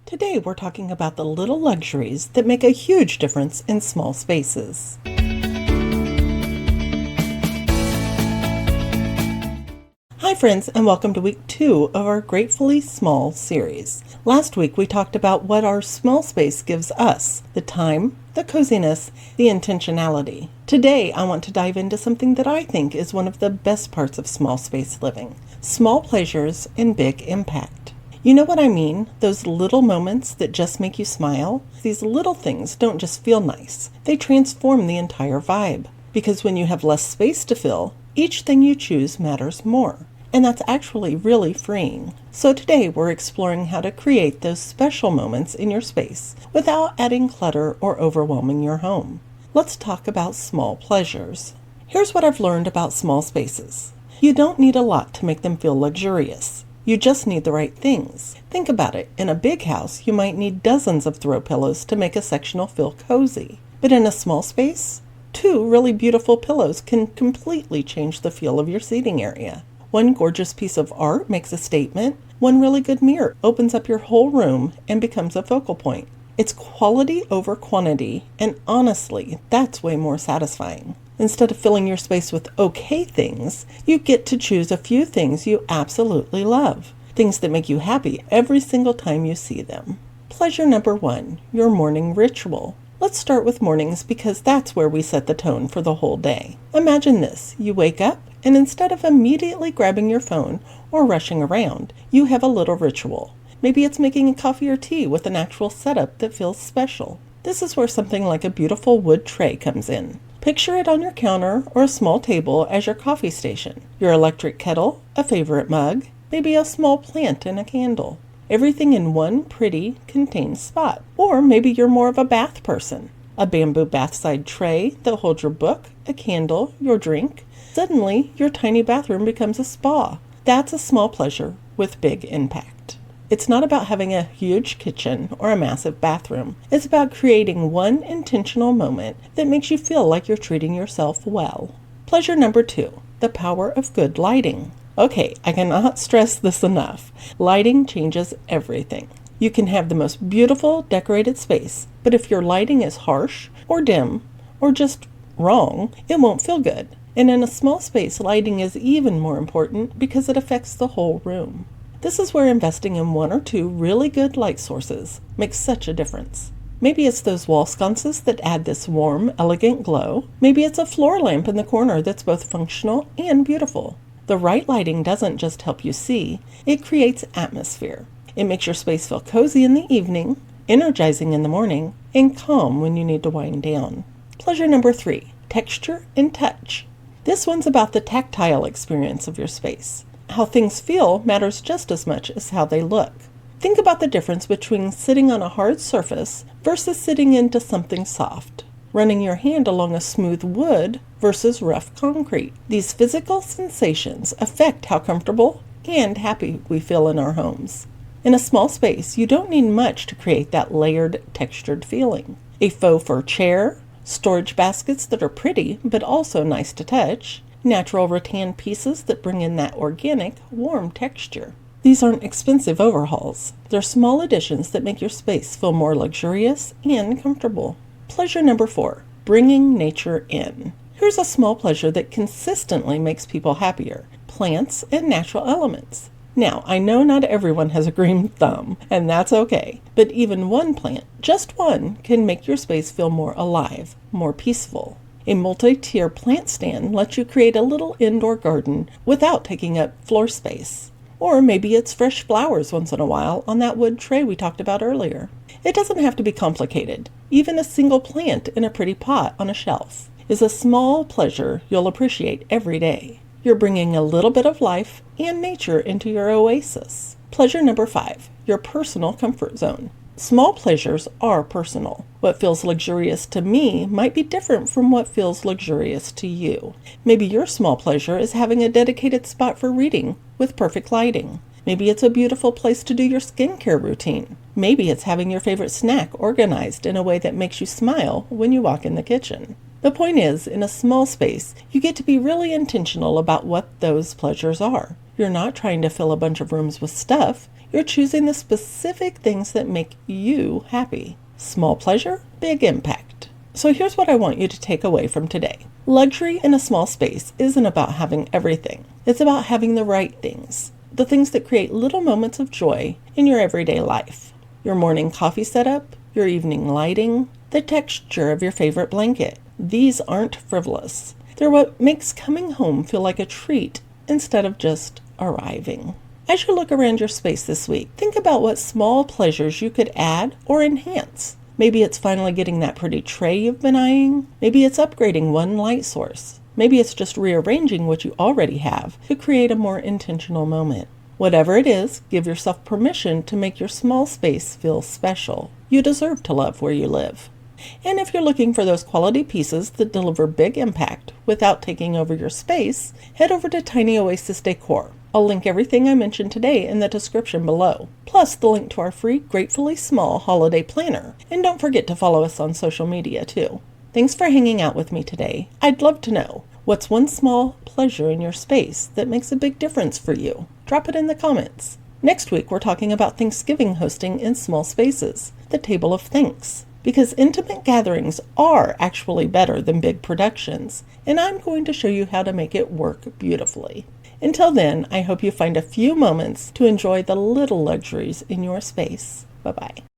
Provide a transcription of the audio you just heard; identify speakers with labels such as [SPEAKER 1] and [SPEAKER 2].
[SPEAKER 1] Today we're talking about the little luxuries that make a huge difference in small spaces. Hi friends, and welcome to week 2 of our Gratefully Small series. Last week we talked about what our small space gives us: the time, the coziness, the intentionality. Today I want to dive into something that I think is one of the best parts of small space living: small pleasures and big impact. You know what I mean? Those little moments that just make you smile? These little things don't just feel nice. They transform the entire vibe. Because when you have less space to fill, each thing you choose matters more. And that's actually really freeing. So today we're exploring how to create those special moments in your space without adding clutter or overwhelming your home. Let's talk about small pleasures. Here's what I've learned about small spaces. You don't need a lot to make them feel luxurious. You just need the right things. Think about it. In a big house, you might need dozens of throw pillows to make a sectional feel cozy. But in a small space, 2 really beautiful pillows can completely change the feel of your seating area. One gorgeous piece of art makes a statement. One really good mirror opens up your whole room and becomes a focal point. It's quality over quantity, and honestly, that's way more satisfying. Instead of filling your space with okay things, you get to choose a few things you absolutely love. Things that make you happy every single time you see them. Pleasure number 1, your morning ritual. Let's start with mornings because that's where we set the tone for the whole day. Imagine this: you wake up, and instead of immediately grabbing your phone or rushing around, you have a little ritual. Maybe it's making a coffee or tea with an actual setup that feels special. This is where something like a beautiful wood tray comes in. Picture it on your counter or a small table as your coffee station. Your electric kettle, a favorite mug, maybe a small plant and a candle. Everything in one pretty, contained spot. Or maybe you're more of a bath person. A bamboo bathside tray that holds your book, a candle, your drink. Suddenly, your tiny bathroom becomes a spa. That's a small pleasure with big impact. It's not about having a huge kitchen or a massive bathroom. It's about creating one intentional moment that makes you feel like you're treating yourself well. Pleasure number 2, the power of good lighting. Okay, I cannot stress this enough. Lighting changes everything. You can have the most beautiful decorated space, but if your lighting is harsh or dim or just wrong, it won't feel good. And in a small space, lighting is even more important because it affects the whole room. This is where investing in 1 or 2 really good light sources makes such a difference. Maybe it's those wall sconces that add this warm, elegant glow. Maybe it's a floor lamp in the corner that's both functional and beautiful. The right lighting doesn't just help you see, it creates atmosphere. It makes your space feel cozy in the evening, energizing in the morning, and calm when you need to wind down. Pleasure number 3, texture and touch. This one's about the tactile experience of your space. How things feel matters just as much as how they look. Think about the difference between sitting on a hard surface versus sitting into something soft. Running your hand along a smooth wood versus rough concrete. These physical sensations affect how comfortable and happy we feel in our homes. In a small space, you don't need much to create that layered, textured feeling. A faux fur chair, storage baskets that are pretty but also nice to touch, natural rattan pieces that bring in that organic, warm texture. These aren't expensive overhauls. They're small additions that make your space feel more luxurious and comfortable. Pleasure number 4, bringing nature in. Here's a small pleasure that consistently makes people happier: plants and natural elements. Now, I know not everyone has a green thumb, and that's okay. But even one plant, just one, can make your space feel more alive, more peaceful. A multi-tier plant stand lets you create a little indoor garden without taking up floor space. Or maybe it's fresh flowers once in a while on that wood tray we talked about earlier. It doesn't have to be complicated. Even a single plant in a pretty pot on a shelf is a small pleasure you'll appreciate every day. You're bringing a little bit of life and nature into your oasis. Pleasure number 5, your personal comfort zone. Small pleasures are personal. What feels luxurious to me might be different from what feels luxurious to you. Maybe your small pleasure is having a dedicated spot for reading with perfect lighting. Maybe it's a beautiful place to do your skincare routine. Maybe it's having your favorite snack organized in a way that makes you smile when you walk in the kitchen. The point is, in a small space, you get to be really intentional about what those pleasures are. You're not trying to fill a bunch of rooms with stuff. You're choosing the specific things that make you happy. Small pleasure, big impact. So here's what I want you to take away from today. Luxury in a small space isn't about having everything. It's about having the right things. The things that create little moments of joy in your everyday life. Your morning coffee setup, your evening lighting, the texture of your favorite blanket. These aren't frivolous. They're what makes coming home feel like a treat instead of just arriving. As you look around your space this week, think about what small pleasures you could add or enhance. Maybe it's finally getting that pretty tray you've been eyeing. Maybe it's upgrading one light source. Maybe it's just rearranging what you already have to create a more intentional moment. Whatever it is, give yourself permission to make your small space feel special. You deserve to love where you live. And if you're looking for those quality pieces that deliver big impact without taking over your space, head over to Tiny Oasis Decor. I'll link everything I mentioned today in the description below, plus the link to our free Gratefully Small holiday planner. And don't forget to follow us on social media too. Thanks for hanging out with me today. I'd love to know, what's one small pleasure in your space that makes a big difference for you? Drop it in the comments. Next week, we're talking about Thanksgiving hosting in small spaces, the table of thanks. Because intimate gatherings are actually better than big productions, and I'm going to show you how to make it work beautifully. Until then, I hope you find a few moments to enjoy the little luxuries in your space. Bye-bye.